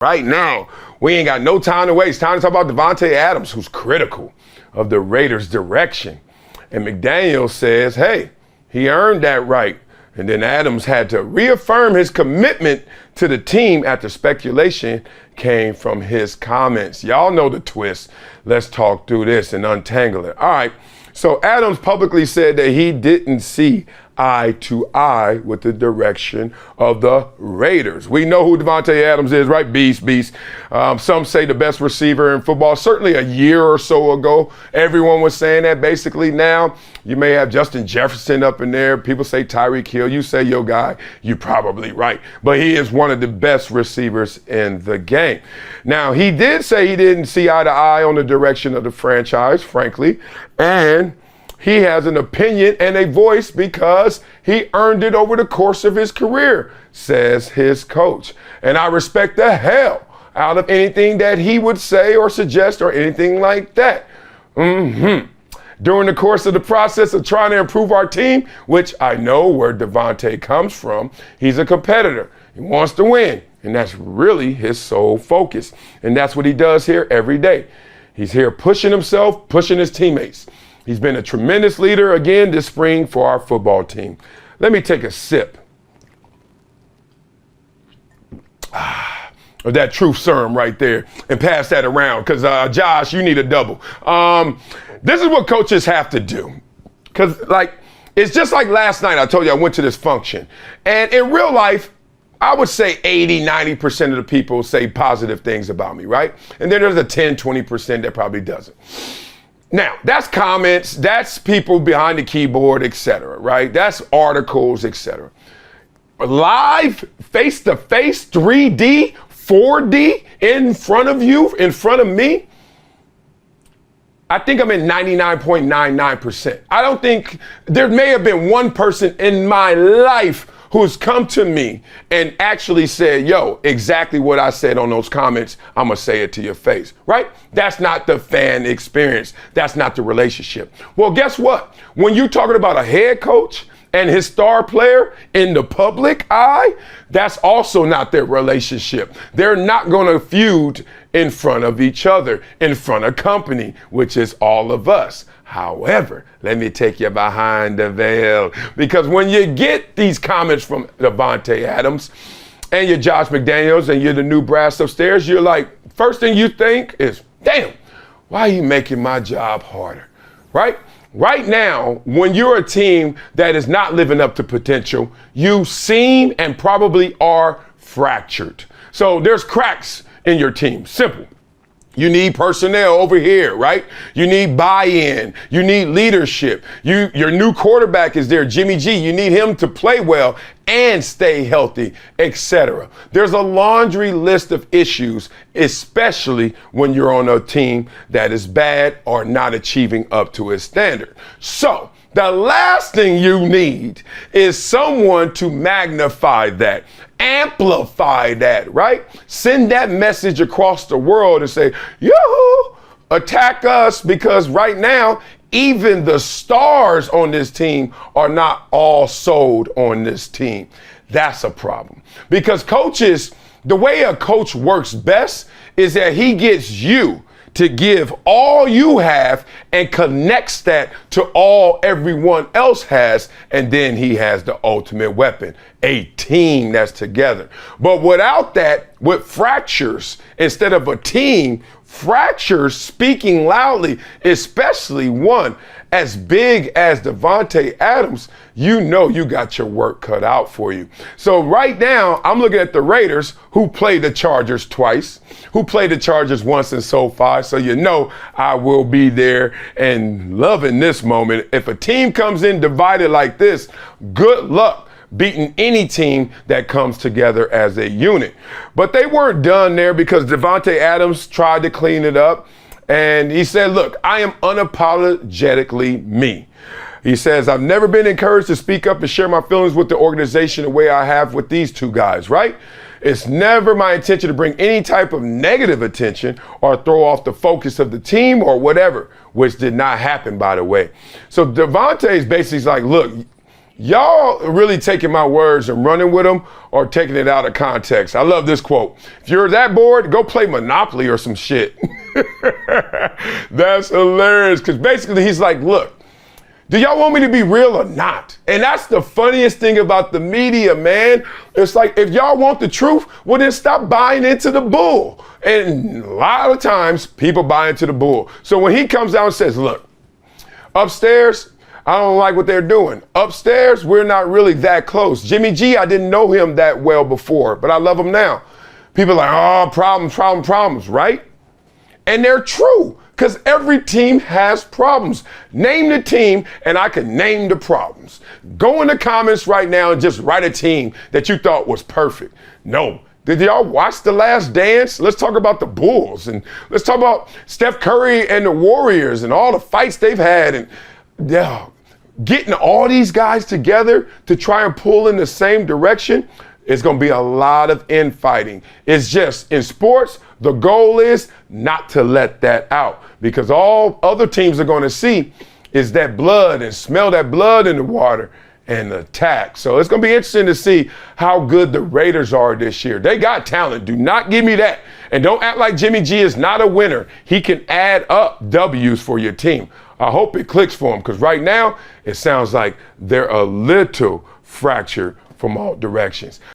Right now, we ain't got no time to waste. Time to talk about Davante Adams, who's critical of the Raiders' direction. And McDaniel says, hey, he earned that right. And then Adams had to reaffirm his commitment to the team after speculation came from his comments. Y'all know the twist. Let's talk through this and untangle it. All right. So Adams publicly said that he didn't see eye to eye with the direction of the Raiders. We know who Davante Adams is, right? Beast. Some say the best receiver in football. Certainly a year or so ago, everyone was saying that. Basically now, you may have Justin Jefferson up in there. People say Tyreek Hill. You say your guy. You're probably right. But he is one of the best receivers in the game. Now, he did say he didn't see eye to eye on the direction of the franchise, frankly. And he has an opinion and a voice because he earned it over the course of his career, says his coach. And I respect the hell out of anything that he would say or suggest or anything like that. During the course of the process of trying to improve our team, which I know where Davante comes from, he's a competitor. He wants to win, and that's really his sole focus. And that's what he does here every day. He's here pushing himself, pushing his teammates. He's been a tremendous leader again this spring for our football team. Let me take a sip of that truth serum right there and pass that around because, Josh, you need a double. This is what coaches have to do because, it's just like last night I told you I went to this function. And in real life, I would say 80-90% of the people say positive things about me, right? And then there's a 10-20% that probably doesn't. Now, that's comments, that's people behind the keyboard, etc., right? That's articles, etc. Live, face-to-face, 3D, 4D, in front of you, in front of me, I think I'm at 99.99%. I don't think, there may have been one person in my life who's come to me and actually said, yo, exactly what I said on those comments, I'm gonna say it to your face, right? That's not the fan experience. That's not the relationship. Well, guess what? When you're talking about a head coach and his star player in the public eye, that's also not their relationship. They're not gonna feud in front of each other, in front of company, which is all of us. However, let me take you behind the veil, because when you get these comments from Davante Adams and you're Josh McDaniels and you're the new brass upstairs, you're like, first thing you think is, damn, why are you making my job harder, right? Right now, when you're a team that is not living up to potential, you seem and probably are fractured. So there's cracks in your team, simple. You need personnel over here, right? You need buy-in. You need leadership. Your new quarterback is there, Jimmy G. You need him to play well and stay healthy, etc. There's a laundry list of issues, especially when you're on a team that is bad or not achieving up to its standard. So the last thing you need is someone to magnify that, amplify that, right? Send that message across the world and say, yoo-hoo, attack us, because right now, even the stars on this team are not all sold on this team. That's a problem. Because coaches, the way a coach works best is that he gets you to give all you have and connects that to all everyone else has, and then he has the ultimate weapon, a team that's together. But without that, with fractures, instead of a team, fractures speaking loudly, especially one as big as Davante Adams, you know you got your work cut out for you. So right now, I'm looking at the Raiders, who played the Chargers twice, who played the Chargers once in SoFi, so you know I will be there and loving this moment. If a team comes in divided like this, good luck beating any team that comes together as a unit. But they weren't done there, because Davante Adams tried to clean it up. And he said, look, I am unapologetically me. He says, I've never been encouraged to speak up and share my feelings with the organization the way I have with these two guys, right? It's never my intention to bring any type of negative attention or throw off the focus of the team or whatever, which did not happen, by the way. So Davante is basically like, look, y'all really taking my words and running with them or taking it out of context. I love this quote. If you're that bored, go play Monopoly or some shit. That's hilarious, because basically he's like, look, do y'all want me to be real or not? And that's the funniest thing about the media, man. It's like, if y'all want the truth, well, then stop buying into the bull. And a lot of times, people buy into the bull. So when he comes out and says, look, upstairs, I don't like what they're doing. Upstairs, we're not really that close. Jimmy G, I didn't know him that well before, but I love him now. People are like, oh, problems, right? And they're true, because every team has problems. Name the team, and I can name the problems. Go in the comments right now and just write a team that you thought was perfect. No. Did y'all watch The Last Dance? Let's talk about the Bulls, and let's talk about Steph Curry and the Warriors and all the fights they've had, and getting all these guys together to try and pull in the same direction. It's going to be a lot of infighting. It's just, in sports, the goal is not to let that out, because all other teams are going to see is that blood and smell that blood in the water and attack. So it's going to be interesting to see how good the Raiders are this year. They got talent. Do not give me that. And don't act like Jimmy G is not a winner. He can add up W's for your team. I hope it clicks for him, because right now it sounds like they're a little fractured from all directions.